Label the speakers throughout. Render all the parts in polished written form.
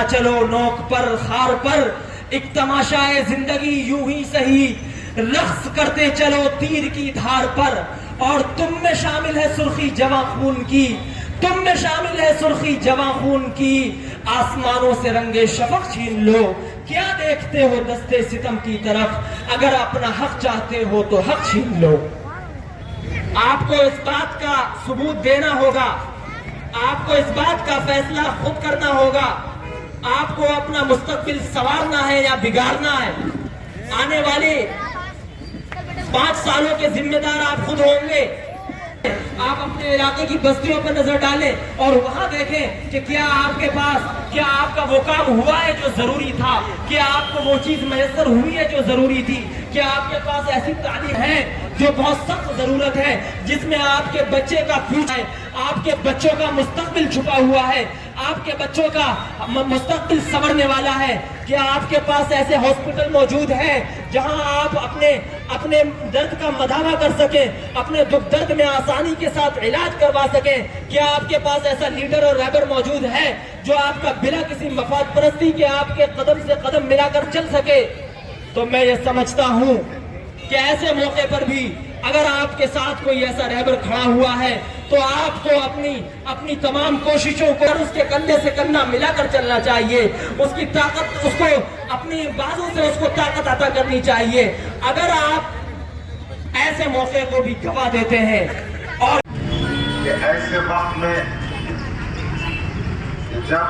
Speaker 1: चलो नोक पर खार पर, एक तमाशाए जिंदगी यूं ही सही, रक्स करते चलो तीर की धार पर। और तुम में शामिल है सुर्खी जवां खून की, तुम में शामिल है सुर्खी जवां खून की। आसमानों से रंगे शफक छीन लो, क्या देखते हो दस्ते सितम की तरफ, अगर अपना हक चाहते हो तो हक छीन लो। आपको इस बात का सबूत देना होगा, आपको इस बात का फैसला खुद करना होगा। आपको अपना मुस्तकबिल संवारना है या बिगाड़ना है। आने वाले 5 सालों के जिम्मेदार आप खुद होंगे। आप अपने इलाके की बस्तियों पर नजर डालें और वहां देखें कि क्या आपका वो काम हुआ है जो जरूरी था, क्या आपको वो चीज मैसर हुई है जो जरूरी थी, क्या आपके पास ऐसी तालीम है जो बहुत सख्त जरूरत है, जिसमें आपके बच्चे का फ्यूचर है, आपके बच्चों का मुस्तकबिल छुपा हुआ है, आपके बच्चों का मुस्तकबिल संवरने वाला है। क्या आपके पास ऐसे हॉस्पिटल मौजूद हैं जहां आप अपने दर्द का मदावा कर सके, अपने दुख दर्द में आसानी के साथ इलाज करवा सके? क्या आपके पास ऐसा लीडर और रहबर मौजूद है जो आपका बिना किसी मफाद परस्ती के आपके कदम से कदम मिलाकर चल सके? तो मैं ये समझता हूं कि ऐसे मौके पर भी अगर आपके साथ कोई ऐसा रहबर खड़ा हुआ है तो आपको अपनी तमाम कोशिशों को उसके कंधे से कंधा मिलाकर चलना चाहिए। उसकी ताकत, उसको अपनी बाजू से उसको ताकत अता करनी चाहिए। अगर आप ऐसे मौके को भी गवा देते हैं और
Speaker 2: ऐसे वक्त में जब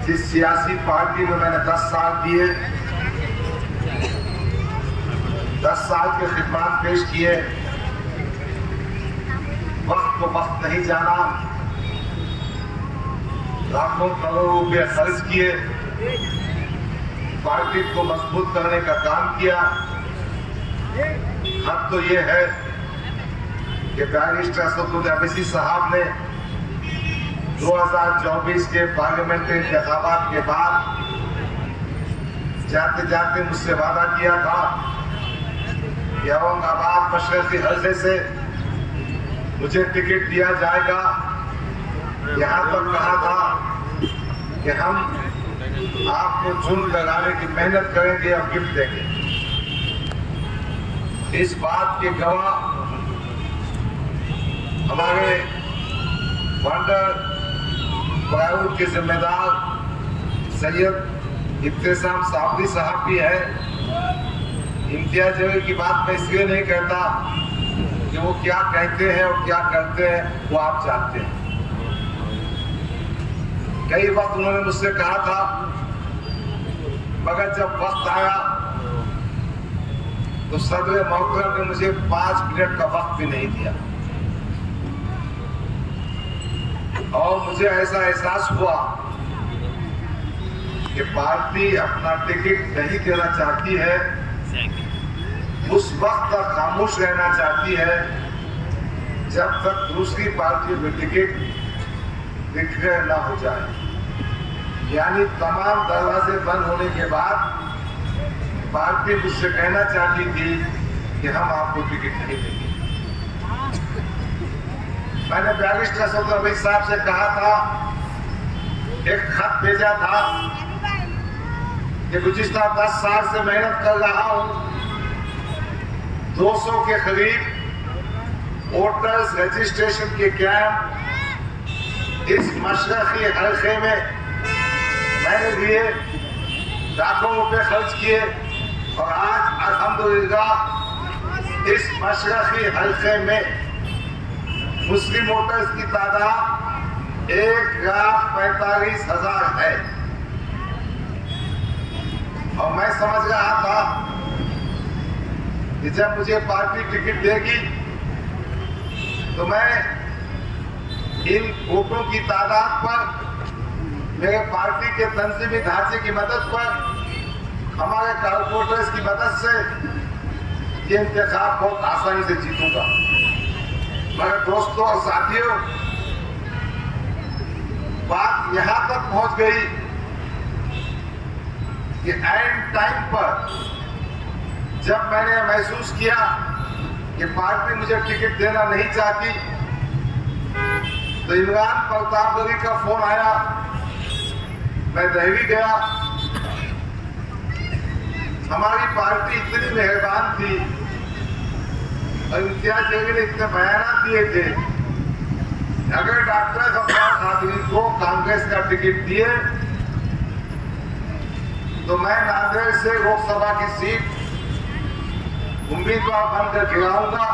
Speaker 2: जिस सियासी पार्टी में मैंने 10 साल दिए, 10 साल के खिदमत पेश किए, वक्त को वक्त नहीं जाना, लाखों करोड़ों रुपए खर्च किए, पार्टी को मजबूत करने का काम किया। हद तो ये है कि बैरिस्टर असदुद्दीन अवैसी साहब ने 2024 के पार्लियामेंट्री इंतखाबात के बाद जाते जाते मुझसे वादा किया था कि औरंगाबाद मशरक़ी हलके से मुझे टिकट दिया जाएगा। यहाँ तक कहा था कि हम आपको चुन लगाने की मेहनत करेंगे और गिफ्ट देंगे। इस बात के गवाह हमारे वंडर बॉलीवुड के जिम्मेदार सैयद इब्तिसाम साबरी साहब भी है। इम्तियाज जलील की बात मैं इसलिए नहीं कहता कि वो क्या कहते हैं और क्या करते हैं वो आप जानते हैं। कई बात उन्होंने मुझसे कहा था, मगर जब वक्त आया तो सदर मोहतरम ने मुझे 5 मिनट का वक्त भी नहीं दिया और मुझे ऐसा एहसास हुआ कि पार्टी अपना टिकट नहीं देना चाहती है, उस वक्त तक खामोश रहना चाहती है जब तक दूसरी पार्टी में टिकट डिक्लेयर ना हो जाए। यानी तमाम दरवाजे बंद होने के बाद पार्टी मुझसे कहना चाहती थी कि हम आपको टिकट नहीं देंगे। मैंने बैरिस्टर असदुद्दीन अवैसी साहब से कहा था, एक खत भेजा था कि गुज़िश्ता 10 साल से मेहनत कर रहा हूं, 200 के करीब वोटर्स रजिस्ट्रेशन के कैंप इस मशरक़ी हल्के में मैंने लिए, लाखों रुपए खर्च किए और आज अल्हम्दुलिल्लाह इस मशरक़ी हल्के में मुस्लिम वोटर्स की तादाद 1,45,000 है। और मैं समझ रहा था कि जब मुझे पार्टी टिकट देगी तो मैं इन वोटों की तादाद पर, मेरे पार्टी के तंजीमी ढांचे की मदद पर, हमारे कारपोरेटर्स की मदद से ये इंतखाब बहुत आसानी से जीतूंगा। मगर दोस्तों और साथियों, बात यहां तक पहुंच गई कि एंड टाइम पर जब मैंने महसूस किया कि पार्टी मुझे टिकट देना नहीं चाहती, तो इमरान प्रतापगढ़ी का फोन आया मैं दिल्ली गया, हमारी पार्टी इतनी मेहरबान थी और इम्तियाज जलील ने इतने बयान दिए थे, अगर डॉक्टर गफ्फार कादरी को कांग्रेस का टिकट दिए तो मैं नांदेड़ से लोकसभा की सीट उम्मीदवार बनकर खिलाऊंगा,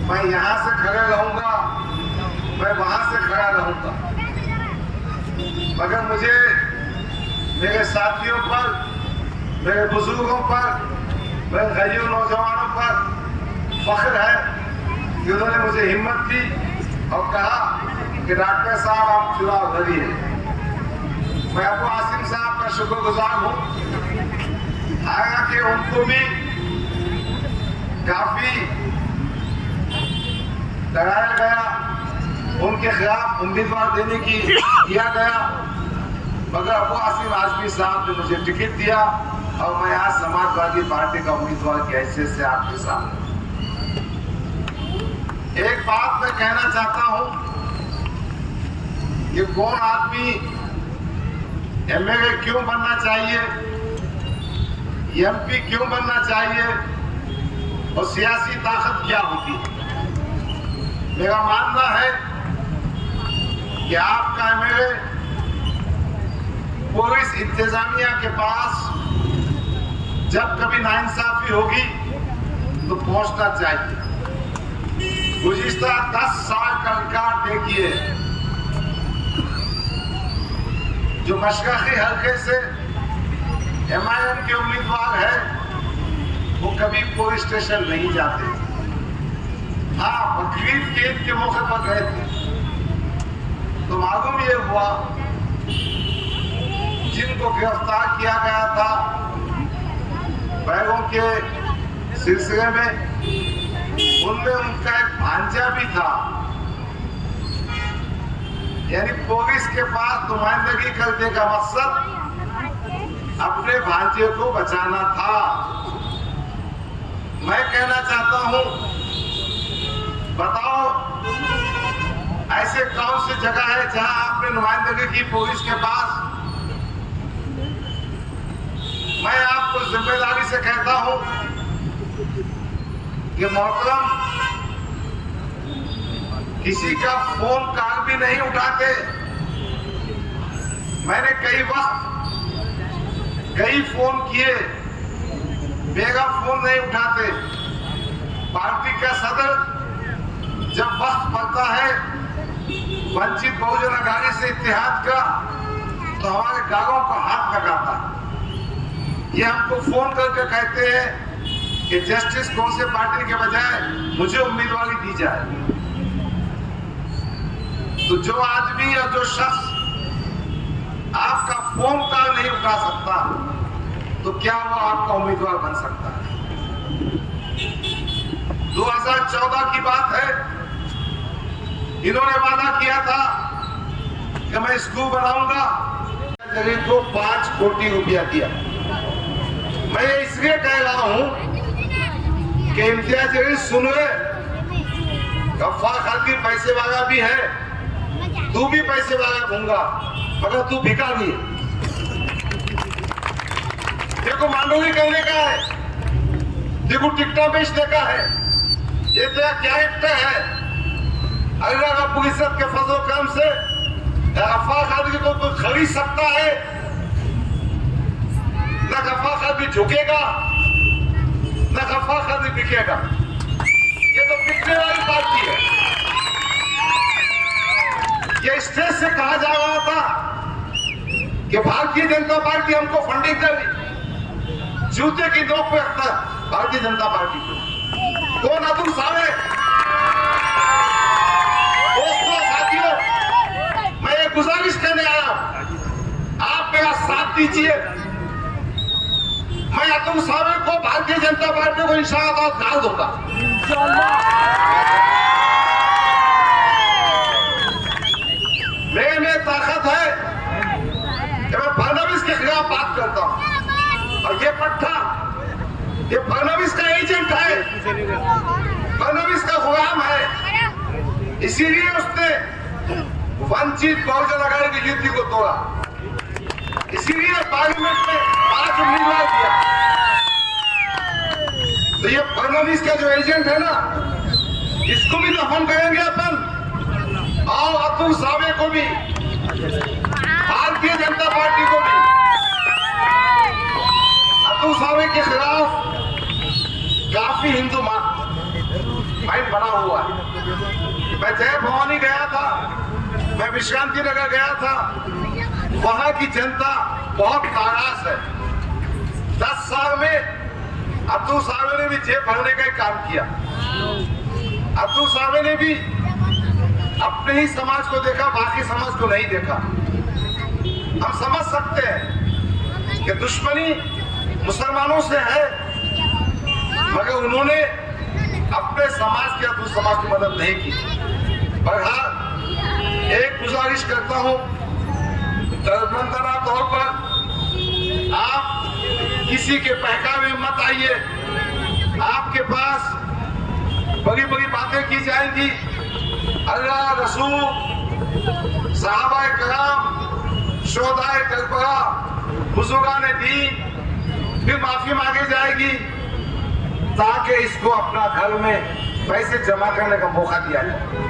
Speaker 2: मैं यहां से खड़ा रहूंगा, मैं वहां से खड़ा रहूंगा। मगर मुझे मेरे साथियों पर, मेरे बुजुर्गों पर, मेरे गरीब नौजवानों पर फख्र है कि उन्होंने मुझे हिम्मत दी और कहा कि डॉक्टर साहब आप चुनाव लड़िए। मैं अबू आसिम साहब का शुक्रगुजार हूँ, हालांकि उनको भी काफी डराया गया, उनके खिलाफ उम्मीदवार देने की किया गया, मगर अबू आसिम आजमी साहब ने मुझे टिकट दिया और मैं आज समाजवादी पार्टी का उम्मीदवार की हैसियत से आपके सामने। एक बात मैं कहना चाहता हूं कि कौन आदमी एमएलए क्यों बनना चाहिए, एमपी क्यों बनना चाहिए और सियासी ताकत क्या होती है। मेरा मानना है कि आपका एमएलए पुलिस इंतजामिया के पास जब कभी नाइंसाफी होगी तो पहुंचना चाहिए। गुज़िश्ता 10 साल का रिकॉर्ड देखिए, जो मशरक़ी हल्के से एमआईएम के उम्मीदवार है वो कभी पुलिस स्टेशन नहीं जाते। हाँ, बकरीद के ईद के मौके पर गए थे तो मालूम ये हुआ जिनको गिरफ्तार किया गया था बैगों के सिलसिले में, उनमें उनका एक भांजा भी था। यानी पुलिस के पास नुमाइंदगी करने का मकसद अपने भांजे को बचाना था। मैं कहना चाहता हूं, बताओ ऐसे कौन सी जगह है जहां आपने नुमाइंदगी की पुलिस के पास। मैं आपको जिम्मेदारी से कहता हूं कि मोहतरम किसी का फोन कॉल भी नहीं उठाते। मैंने कई फोन किए, मेरा फोन नहीं उठाते। पार्टी का सदर जब वक्त पड़ता है वंचित बहुजन अघाड़ी से इत्तेहाद का तो हमारे गांवों का हाथ लगाता है। ये हमको फोन करके कहते हैं कि जस्टिस कौन से पार्टी के बजाय मुझे उम्मीदवारी दी जाए। तो जो आदमी या जो शख्स आपका फोन कॉल नहीं उठा सकता तो क्या वो आपका उम्मीदवार बन सकता है। 2014 की बात है, इन्होंने वादा किया था कि मैं स्कूल बनाऊंगा, जलील को 5 कोटी रुपया दिया। मैं इसलिए कह रहा हूं कि इम्तियाज जलील सुनिए, गफ्फार कादरी पैसे वाला भी है, तू भी पैसे वाला दूंगा, मगर तू भिखारी है। देखो मांडोली करने का है, देखो टिकटा बेचने का है, ये तेरा कैरेक्टर है। अल्लाह का पुलिसत के फजल करम से गफ्फार कादरी को कोई खरीद सकता है न गफ्फार कादरी झुकेगा न गफ्फार कादरी बिकेगा। ये तो बिकने वाली पार्टी है। ये स्टेज से कहा जा रहा था कि भारतीय जनता पार्टी हमको फंडिंग कर रही, जूते की नोक पे रखता भारतीय जनता पार्टी को। कौन अब्दुल साहब? दोस्तों साथियों, मैं ये गुजारिश करने आया, आप मेरा साथ दीजिए। मैं अब्दुल साहब को भारतीय जनता पार्टी को इंशाअल्लाह डाल दूंगा। मेरे में ताकत है कि मैं फडणवीस के खिलाफ बात करता हूं और ये पट्टा ये फडणवीस का एजेंट है, फडणवीस का गुलाम है। इसीलिए उसने वंचित बहुजन अघाड़ी की युति को तोड़ा। इसीलिए पार्लियामेंट में 5 उम्मीदवार दिया। तो ये फडणवीस का जो एजेंट है ना, इसको भी दफन करेंगे अपन, और अतुल सावे को भी, भारतीय जनता पार्टी को भी। अतुल सावे के खिलाफ काफी हिंदू माइंड बना हुआ है। मैं जय भवानी गया था, मैं विश्रांति नगर गया था, वहां की जनता बहुत नाराज है। 10 साल में अतुल सावे ने भी जेब भरने का ही काम किया। अतुल सावे ने भी अपने ही समाज को देखा, बाकी समाज को नहीं देखा। हम समझ सकते हैं कि दुश्मनी मुसलमानों से है, मगर उन्होंने अपने समाज की दूसरे समाज की मदद नहीं की। बहरहाल एक गुजारिश करता हूं, दरबंदरा तौर पर आप किसी के बहकावे में मत आइए। आपके पास बड़ी बड़ी बातें की जाएंगी, अल्लाह रसूल सहाबाए कराम शोहदाए करबला बुजुर्गाने दीन, फिर माफी मांगी जाएगी ताकि इसको अपना घर में पैसे जमा करने का मौका दिया जाए।